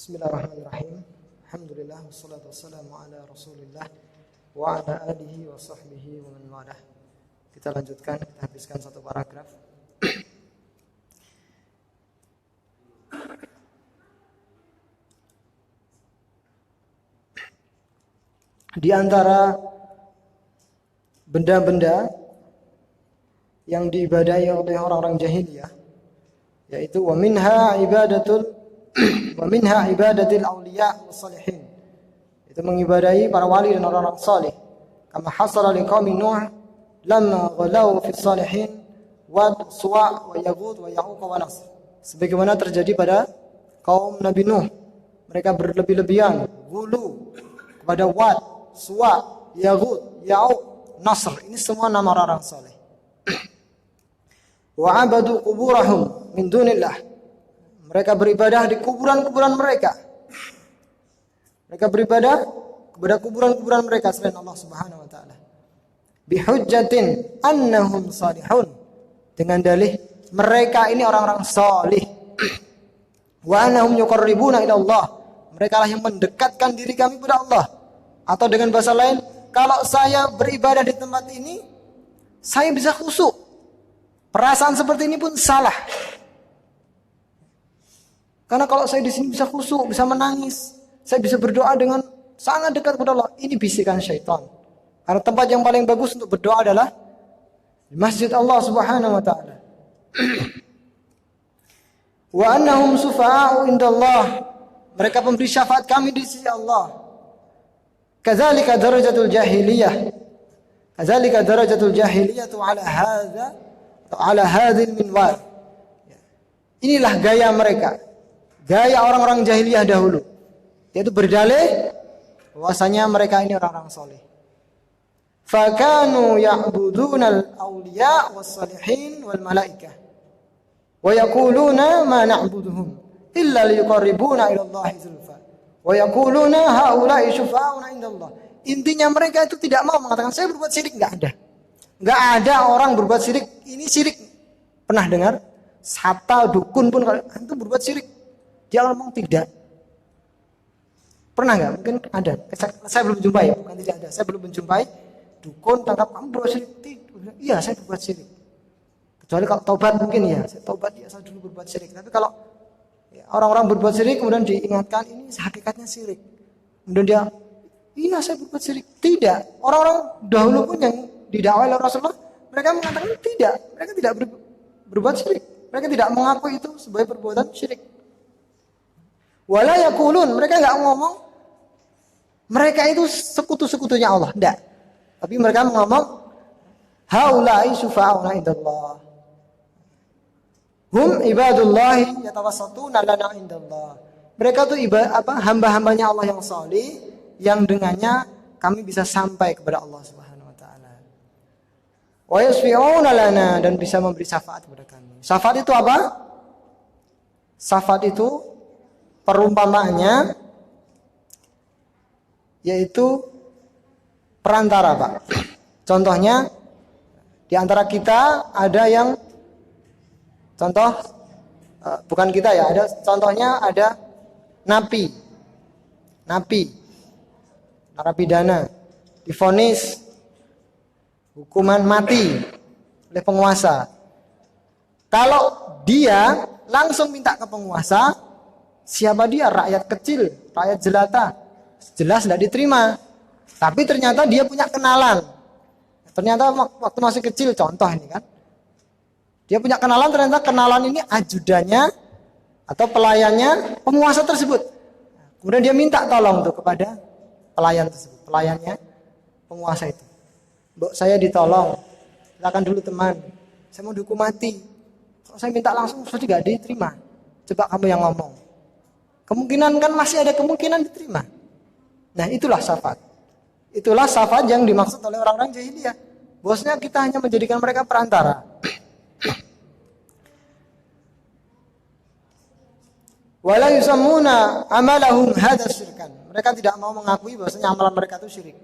Bismillahirrahmanirrahim. Alhamdulillah wassalatu wassalamu ala Rasulillah wa ala alihi wa sahbihi wa man walah. Kita lanjutkan, kita habiskan satu paragraf. Di antara benda-benda yang diibadahi oleh orang-orang jahiliyah, yaitu wa minha ibadatul awliya wassalihin. Itu mengibadahi para wali dan orang-orang saleh. Kama hasala liqaumi Nuh lamma ghalau fi salihin wa suwa wa yaghut wa ya'uq wa nasr. Sebagaimana terjadi pada kaum Nabi Nuh. Mereka berlebih-lebihan, gulu kepada Wad, Suwa, Yaghut, Ya'uq Nasr. Ini semua nama orang-orang saleh. Wa abadu quburahum min dunillah. Mereka beribadah di kuburan-kuburan mereka. Mereka beribadah kepada kuburan-kuburan mereka selain Allah Subhanahu wa taala. Bihujjatin annahum salihun. Dengan dalih mereka ini orang-orang salih. Wa annahum yuqarribuna ila Allah. Mereka lah yang mendekatkan diri kami kepada Allah. Atau dengan bahasa lain, kalau saya beribadah di tempat ini, saya bisa khusyuk. Perasaan seperti ini pun salah. Karena kalau saya di sini bisa khusyuk, bisa menangis, saya bisa berdoa dengan sangat dekat kepada Allah. Ini bisikan syaitan. Karena tempat yang paling bagus untuk berdoa adalah di masjid Allah Subhanahu wa taala. Wa annahum sufa'u indallah. Mereka pemberi syafaat kami di sisi Allah. Kadzalika darajatul jahiliyah. Kadzalika darajatul jahiliyah ala hadzal minwal. Inilah gaya mereka. Gaya orang-orang jahiliyah dahulu. Yaitu berdalih bahwasanya mereka ini orang-orang saleh. Fakanu ya'budunal awliya was-salihin wal malaikah. Wa yaquluna ma na'buduhum illa liyuqarribuna ila Allah zulfa. Wa yaquluna haula'i syufa'una indallah. Intinya mereka itu tidak mau mengatakan saya berbuat syirik, enggak ada. Enggak ada orang berbuat syirik. Ini syirik. Pernah dengar? Sata dukun pun kalau itu berbuat syirik, dia ngomong tidak. Pernah enggak? Mungkin ada. Saya belum jumpai, bukan tidak ada. Saya belum menjumpai dukun tangkap kamu berbuat syirik. Iya, saya berbuat syirik. Kecuali kalau taubat mungkin ya. Saya taubat ya, saya dulu berbuat syirik. Tapi kalau orang-orang berbuat syirik kemudian diingatkan ini hakikatnya syirik. Kemudian dia, iya saya berbuat syirik. Tidak. Orang-orang dahulu pun yang didakwai oleh Rasulullah, mereka mengatakan tidak. Mereka tidak berbuat syirik. Mereka tidak mengakui itu sebagai perbuatan syirik. Wala yaqulun, mereka enggak ngomong mereka itu sekutu-sekutunya Allah. Tidak. Tapi mereka ngomong haula'i syufa'una indallah. Hum ibadullahi yatawassatuna lana indallah. Mereka itu hamba-hambanya Allah yang salih, yang dengannya kami bisa sampai kepada Allah Subhanahu wa taala. Wa yasfi'una lana, dan bisa memberi syafaat kepada kami. Syafaat itu apa? Syafaat itu perumpamaannya yaitu perantara, Pak. Contohnya di antara kita ada yang contoh bukan kita ya, ada contohnya ada napi narapidana divonis hukuman mati oleh penguasa. Kalau dia langsung minta ke penguasa, siapa dia? Rakyat kecil, rakyat jelata, jelas tidak diterima. Tapi ternyata dia punya kenalan. Ternyata waktu masih kecil, contoh ini kan, dia punya kenalan, ternyata kenalan ini ajudannya atau pelayannya penguasa tersebut. Kemudian dia minta tolong tuh kepada pelayan tersebut, pelayannya penguasa itu. Mbok, saya ditolong, silakan dulu teman, saya mau dihukum mati. Kalau saya minta langsung pasti gak diterima. Coba kamu yang ngomong. Kemungkinan kan masih ada kemungkinan diterima. Nah itulah syafaat. Itulah syafaat yang dimaksud oleh orang-orang jahiliyah. Bosnya kita hanya menjadikan mereka perantara. Wala yusammuna amalahum hadza syirkan. Mereka tidak mau mengakui bahwasanya amalan mereka itu syirik.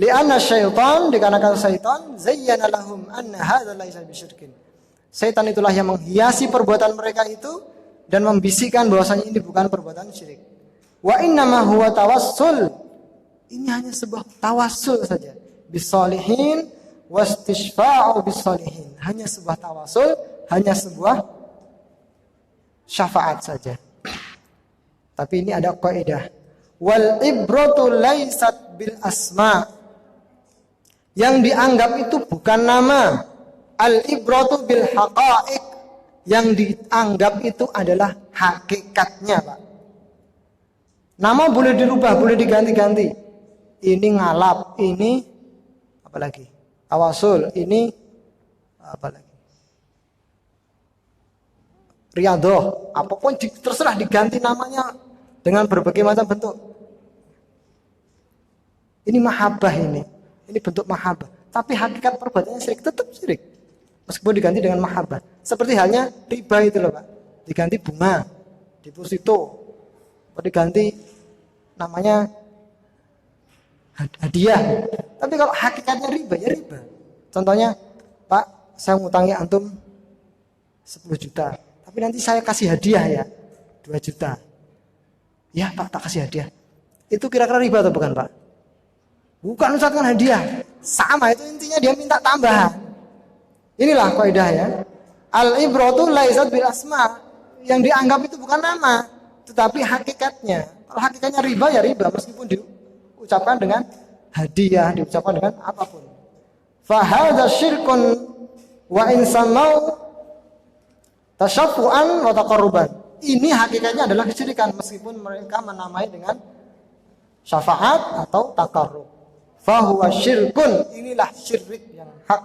Li'anna syaitan, dikarenakan syaitan zayyana lahum anna hadza laisa bisyirkin. Syaitan itulah yang menghiasi perbuatan mereka itu dan membisikkan bahwasanya ini bukan perbuatan syirik. Wa innama huwa tawassul. Ini hanya sebuah tawassul saja. Bisolihin wastishfa'u bisolihin. Hanya sebuah tawassul, hanya sebuah syafaat saja. Tapi ini ada kaidah. Wal ibratu laisat bil asma. Yang dianggap itu bukan nama. Al ibratu bil haqa'iq. Yang dianggap itu adalah hakikatnya, Pak. Nama boleh dirubah, boleh diganti-ganti. Ini ngalap, ini apa lagi? Tawasul, ini apa lagi? Riyadhah, apapun terserah diganti namanya dengan berbagai macam bentuk. Ini mahabbah ini bentuk mahabbah. tapi hakikat perbuatannya syirik, tetap syirik. Meskipun diganti dengan mahabbah. Seperti halnya riba itu loh Pak. Diganti bunga, deposito, atau diganti namanya hadiah. Tapi kalau hakikatnya riba, ya riba. Contohnya, Pak, saya ngutangi antum 10 juta. Tapi nanti saya kasih hadiah ya, 2 juta. Ya Pak, tak kasih hadiah. Itu kira-kira riba atau bukan Pak? Bukan, Ustaz, kan hadiah. Sama, itu intinya dia minta tambahan. Inilah kaidah ya. Al-ibratu laisat bil asma. Yang dianggap itu bukan nama, tetapi hakikatnya. Kalau hakikatnya riba ya riba, meskipun diucapkan dengan hadiah, diucapkan dengan apapun. Fa hadza syirkun wa in samau tasyaffu'an wa taqarruban. Ini hakikatnya adalah kesyirikan meskipun mereka menamai dengan syafaat atau takarrub. Fa huwa syirkun, inilah syirik yang hak.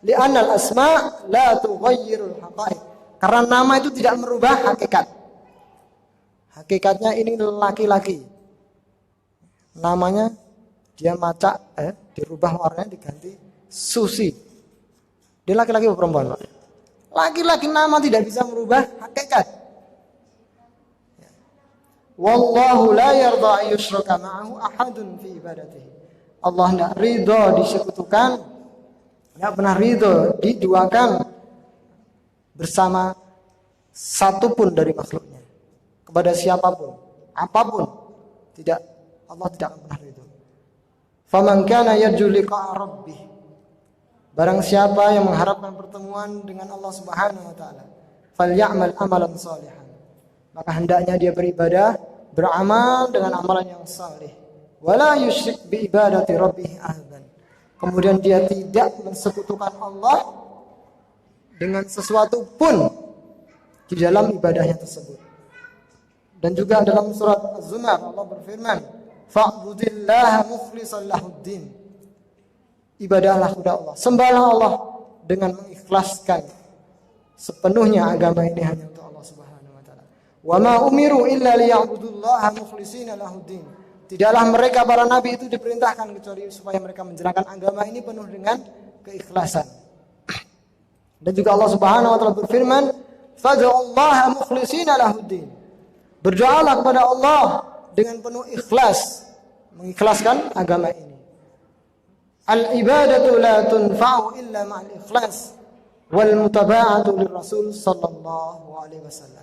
Li'anna al-asma' la tughayyirul haqa'iq. Karena nama itu tidak merubah hakikat. Hakikatnya ini laki-laki. Namanya dia macak, dirubah warnanya diganti Susi. Dia laki-laki atau perempuan, Pak? Laki-laki, nama tidak bisa merubah hakikat. Wallahu la yarda ayyushraka ma'ahu ahadun fi ibadatihi. Allah tidak ridho disekutukan, tidak pernah ridho diduakan bersama satupun dari makhluknya. Kepada siapapun, apapun, tidak, Allah tidak akan pernah ridho. Faman kana yarju liqa'a rabbih. Barang siapa yang mengharapkan pertemuan dengan Allah Subhanahu wa taala, falyamal amalan shalihan. Maka hendaknya dia beribadah, beramal dengan amalan yang saleh. Wala yusyrik bi ibadati rabbih ahadan. Kemudian dia tidak mensekutukan Allah dengan sesuatu pun di dalam ibadahnya tersebut. Dan juga dalam surat Az-Zumar Allah berfirman, fa'budillaha mukhlishan lahuddin. Ibadahlah kepada Allah, sembahlah Allah dengan mengikhlaskan sepenuhnya agama ini hanya untuk Allah Subhanahu wa taala. Wa ma umiru illa liya'budullaha mukhlishina lahuddin. Tidaklah mereka para nabi itu diperintahkan kecuali supaya mereka menjalankan agama ini penuh dengan keikhlasan. Dan juga Allah Subhanahu wa taala berfirman, fad'ullaha mukhlishina lahuddin. Berdoalah kepada Allah dengan penuh ikhlas, mengikhlaskan agama ini. Al-ibadatu la tunfa'u illa ma'al ikhlas wal mutaba'atu lirrasul sallallahu alaihi wasallam.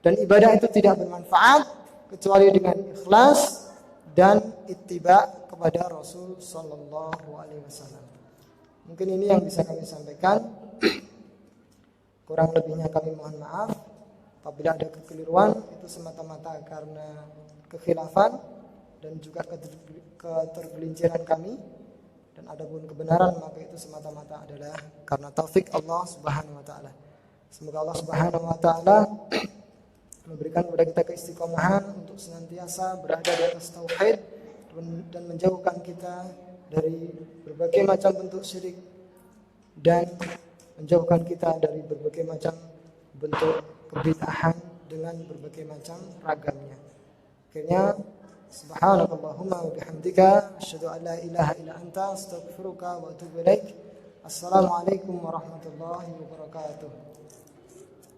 Dan ibadah itu tidak bermanfaat kecuali dengan ikhlas dan ittiba kepada Rasul sallallahu alaihi wasallam. Mungkin ini yang bisa kami sampaikan. Kurang lebihnya kami mohon maaf. Apabila ada kekeliruan itu semata-mata karena kekhilafan dan juga ketergelinciran kami. Dan adapun kebenaran maka itu semata-mata adalah karena taufik Allah Subhanahu wa taala. Semoga Allah Subhanahu wa taala memberikan kepada kita keistiqomahan untuk senantiasa berada di atas tauhid dan menjauhkan kita dari berbagai macam bentuk syirik dan menjauhkan kita dari berbagai macam bentuk kebid'ahan dengan berbagai macam ragamnya. Akhirnya subhanakallahumma wa bihamdika asyhadu an la ilaha illa anta astaghfiruka wa atubu ilaik. Assalamualaikum warahmatullahi wabarakatuh.